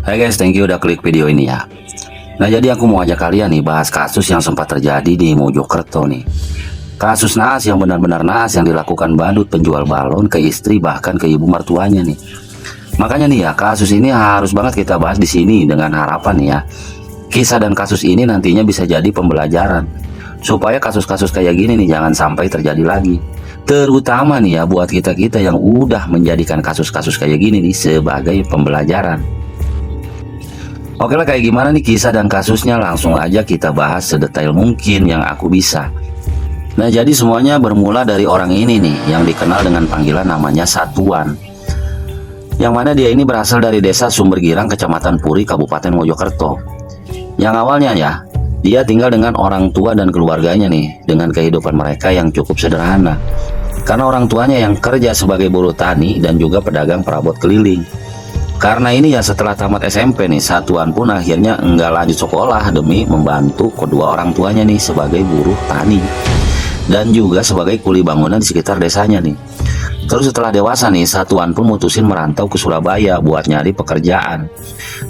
Hai guys, thank you udah klik video ini ya. Nah, jadi aku mau ajak kalian nih bahas kasus yang sempat terjadi di Mojokerto nih. Kasus naas yang benar-benar naas yang dilakukan badut penjual balon ke istri bahkan ke ibu mertuanya nih. Makanya nih ya, kasus ini harus banget kita bahas di sini dengan harapan ya. Kisah dan kasus ini nantinya bisa jadi pembelajaran supaya kasus-kasus kayak gini nih jangan sampai terjadi lagi. Terutama nih ya buat kita-kita yang udah menjadikan kasus-kasus kayak gini nih sebagai pembelajaran. Oke lah, kayak gimana nih kisah dan kasusnya, langsung aja kita bahas sedetail mungkin yang aku bisa. Nah, jadi semuanya bermula dari orang ini nih yang dikenal dengan panggilan namanya Satuan. Yang mana dia ini berasal dari desa Sumbergirang, Kecamatan Puri, Kabupaten Mojokerto. Yang awalnya ya, dia tinggal dengan orang tua dan keluarganya nih, dengan kehidupan mereka yang cukup sederhana. Karena orang tuanya yang kerja sebagai buruh tani dan juga pedagang perabot keliling. Karena ini ya setelah tamat SMP nih, Satuan pun akhirnya enggak lanjut sekolah demi membantu kedua orang tuanya nih sebagai buruh tani dan juga sebagai kuli bangunan di sekitar desanya nih. Terus setelah dewasa nih, Satuan pun mutusin merantau ke Surabaya buat nyari pekerjaan.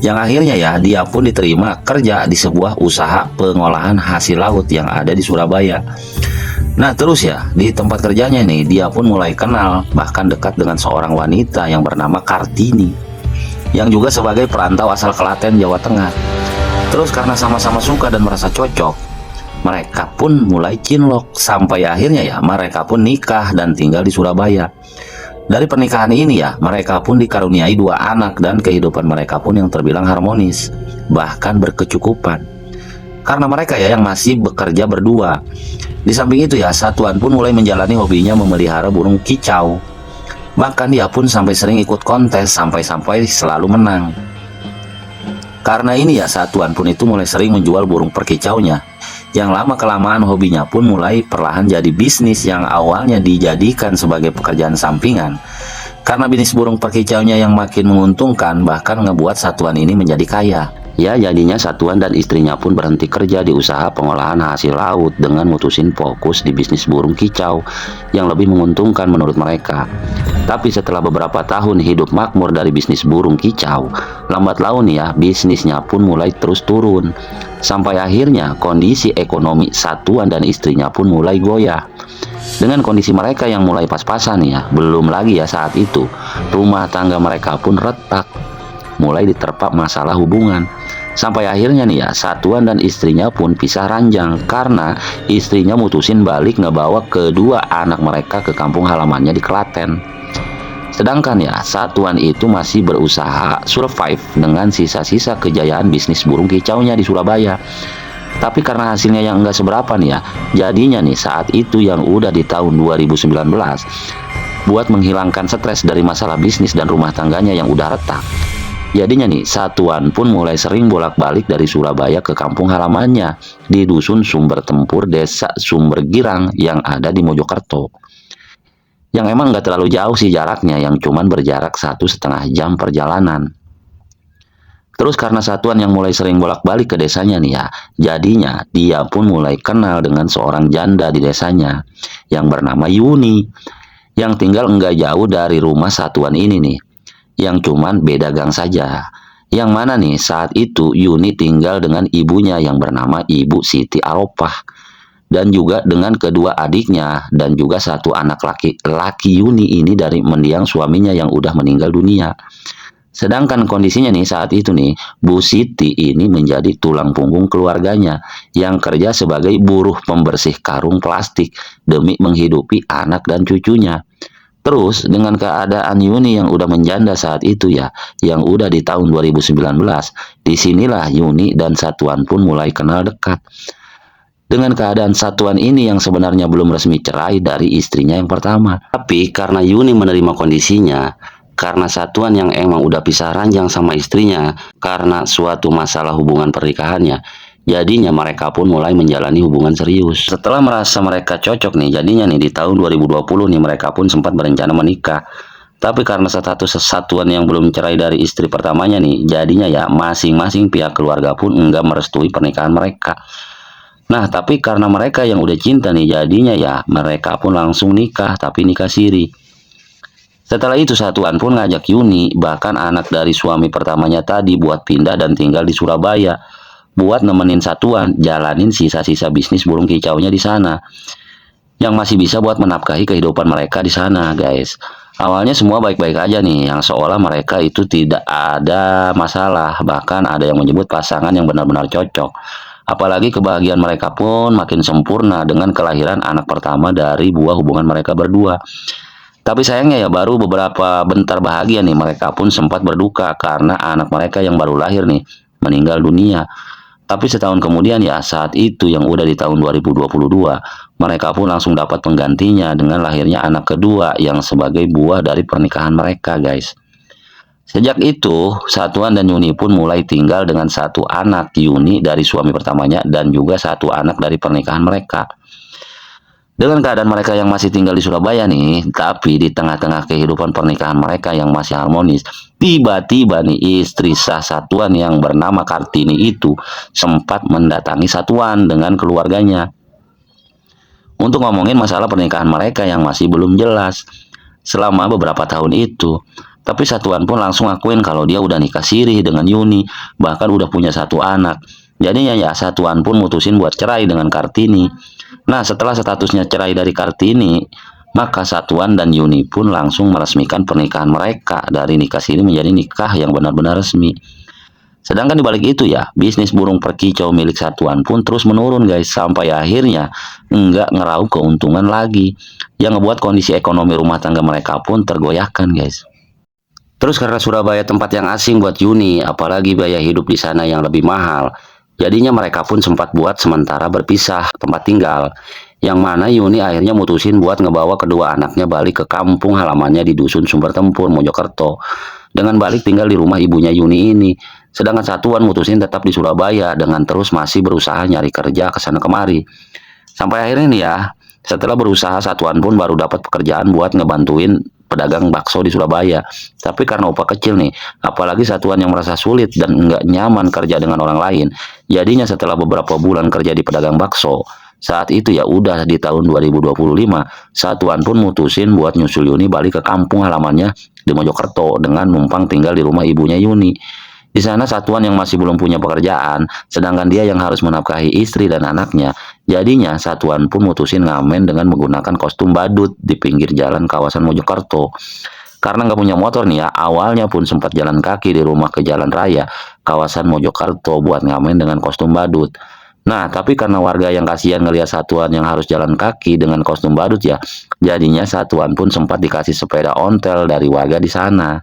Yang akhirnya ya dia pun diterima kerja di sebuah usaha pengolahan hasil laut yang ada di Surabaya. Nah, terus ya di tempat kerjanya nih dia pun mulai kenal bahkan dekat dengan seorang wanita yang bernama Kartini, yang juga sebagai perantau asal Klaten, Jawa Tengah. Terus karena sama-sama suka dan merasa cocok, mereka pun mulai cinlok sampai akhirnya ya mereka pun nikah dan tinggal di Surabaya. Dari pernikahan ini ya mereka pun dikaruniai 2 anak dan kehidupan mereka pun yang terbilang harmonis, bahkan berkecukupan. Karena mereka ya yang masih bekerja berdua. Di samping itu ya Satuan pun mulai menjalani hobinya memelihara burung kicau. Bahkan dia pun sampai sering ikut kontes sampai-sampai selalu menang. Karena ini ya Satuan pun itu mulai sering menjual burung perkicaunya. Yang lama-kelamaan hobinya pun mulai perlahan jadi bisnis yang awalnya dijadikan sebagai pekerjaan sampingan. Karena bisnis burung perkicaunya yang makin menguntungkan bahkan ngebuat Satuan ini menjadi kaya. Ya, jadinya Satuan dan istrinya pun berhenti kerja di usaha pengolahan hasil laut dengan mutusin fokus di bisnis burung kicau yang lebih menguntungkan menurut mereka. Tapi setelah beberapa tahun hidup makmur dari bisnis burung kicau, lambat laun ya bisnisnya pun mulai terus turun. Sampai akhirnya kondisi ekonomi Satuan dan istrinya pun mulai goyah. Dengan kondisi mereka yang mulai pas-pasan ya, belum lagi ya saat itu rumah tangga mereka pun retak, mulai diterpa masalah hubungan. Sampai akhirnya nih ya Satuan dan istrinya pun pisah ranjang karena istrinya mutusin balik ngebawa kedua anak mereka ke kampung halamannya di Klaten. Sedangkan ya Satuan itu masih berusaha survive dengan sisa-sisa kejayaan bisnis burung kicaunya di Surabaya. Tapi karena hasilnya yang enggak seberapa nih ya, jadinya nih saat itu yang udah di tahun 2019, buat menghilangkan stres dari masalah bisnis dan rumah tangganya yang udah retak, jadinya nih Satuan pun mulai sering bolak-balik dari Surabaya ke kampung halamannya di dusun Sumber Tempur, desa Sumbergirang yang ada di Mojokerto. Yang emang nggak terlalu jauh sih jaraknya, yang cuman berjarak 1,5 jam perjalanan. Terus karena Satuan yang mulai sering bolak-balik ke desanya nih ya, jadinya dia pun mulai kenal dengan seorang janda di desanya yang bernama Yuni, yang tinggal nggak jauh dari rumah Satuan ini nih, yang cuman beda gang saja. Yang mana nih saat itu Yuni tinggal dengan ibunya yang bernama Ibu Siti Aropah, dan juga dengan kedua adiknya dan juga satu anak laki Yuni ini dari mendiang suaminya yang udah meninggal dunia. Sedangkan kondisinya nih saat itu nih, Bu Siti ini menjadi tulang punggung keluarganya yang kerja sebagai buruh pembersih karung plastik demi menghidupi anak dan cucunya. Terus dengan keadaan Yuni yang udah menjanda saat itu ya, yang udah di tahun 2019, disinilah Yuni dan Satuan pun mulai kenal dekat. Dengan keadaan Satuan ini yang sebenarnya belum resmi cerai dari istrinya yang pertama. Tapi karena Yuni menerima kondisinya, karena Satuan yang emang udah pisah ranjang sama istrinya karena suatu masalah hubungan pernikahannya, jadinya mereka pun mulai menjalani hubungan serius. Setelah merasa mereka cocok nih, jadinya nih di tahun 2020 nih mereka pun sempat berencana menikah. Tapi karena status Satuan yang belum cerai dari istri pertamanya nih, jadinya ya masing-masing pihak keluarga pun enggak merestui pernikahan mereka. Nah, tapi karena mereka yang udah cinta nih, jadinya ya mereka pun langsung nikah, tapi nikah siri. Setelah itu Satuan pun ngajak Yuni, bahkan anak dari suami pertamanya tadi buat pindah dan tinggal di Surabaya, buat nemenin Satuan jalanin sisa-sisa bisnis burung kicaunya di sana, yang masih bisa buat menafkahi kehidupan mereka di sana, guys. Awalnya semua baik-baik aja nih, yang seolah mereka itu tidak ada masalah, bahkan ada yang menyebut pasangan yang benar-benar cocok. Apalagi kebahagiaan mereka pun makin sempurna dengan kelahiran anak pertama dari buah hubungan mereka berdua. Tapi sayangnya ya baru beberapa bentar bahagia nih mereka pun sempat berduka karena anak mereka yang baru lahir nih meninggal dunia. Tapi setahun kemudian ya saat itu yang udah di tahun 2022, mereka pun langsung dapat penggantinya dengan lahirnya anak kedua yang sebagai buah dari pernikahan mereka, guys. Sejak itu, Satuan dan Yuni pun mulai tinggal dengan satu anak Yuni dari suami pertamanya dan juga satu anak dari pernikahan mereka. Dengan keadaan mereka yang masih tinggal di Surabaya nih, tapi di tengah-tengah kehidupan pernikahan mereka yang masih harmonis, tiba-tiba nih istri sah Satuan yang bernama Kartini itu sempat mendatangi Satuan dengan keluarganya untuk ngomongin masalah pernikahan mereka yang masih belum jelas selama beberapa tahun itu. Tapi Satuan pun langsung akuin kalau dia udah nikah siri dengan Yuni, bahkan udah punya satu anak. Jadinya ya Satuan pun mutusin buat cerai dengan Kartini. Nah, setelah statusnya cerai dari Kartini, maka Satuan dan Yuni pun langsung meresmikan pernikahan mereka dari nikah siri menjadi nikah yang benar-benar resmi. Sedangkan di balik itu ya, bisnis burung perkicau milik Satuan pun terus menurun, guys, sampai akhirnya nggak ngeraup keuntungan lagi, yang ngebuat kondisi ekonomi rumah tangga mereka pun tergoyahkan, guys. Terus karena Surabaya tempat yang asing buat Yuni, apalagi biaya hidup di sana yang lebih mahal, jadinya mereka pun sempat buat sementara berpisah tempat tinggal. Yang mana Yuni akhirnya mutusin buat ngebawa kedua anaknya balik ke kampung halamannya di Dusun Sumber Tempur, Mojokerto. Dengan balik tinggal di rumah ibunya Yuni ini. Sedangkan Satuan mutusin tetap di Surabaya dengan terus masih berusaha nyari kerja ke sana kemari. Sampai akhirnya nih ya, setelah berusaha Satuan pun baru dapat pekerjaan buat ngebantuin pedagang bakso di Surabaya. Tapi karena upah kecil nih, apalagi Satuan yang merasa sulit dan nggak nyaman kerja dengan orang lain, jadinya setelah beberapa bulan kerja di pedagang bakso, saat itu ya udah di tahun 2025, Satuan pun mutusin buat nyusul Yuni balik ke kampung halamannya di Mojokerto dengan numpang tinggal di rumah ibunya Yuni. Di sana Satuan yang masih belum punya pekerjaan, sedangkan dia yang harus menafkahi istri dan anaknya. Jadinya Satuan pun mutusin ngamen dengan menggunakan kostum badut di pinggir jalan kawasan Mojokerto. Karena nggak punya motor nih ya, awalnya pun sempat jalan kaki di rumah ke jalan raya kawasan Mojokerto buat ngamen dengan kostum badut. Nah, tapi karena warga yang kasihan ngelihat Satuan yang harus jalan kaki dengan kostum badut ya, jadinya Satuan pun sempat dikasih sepeda ontel dari warga di sana.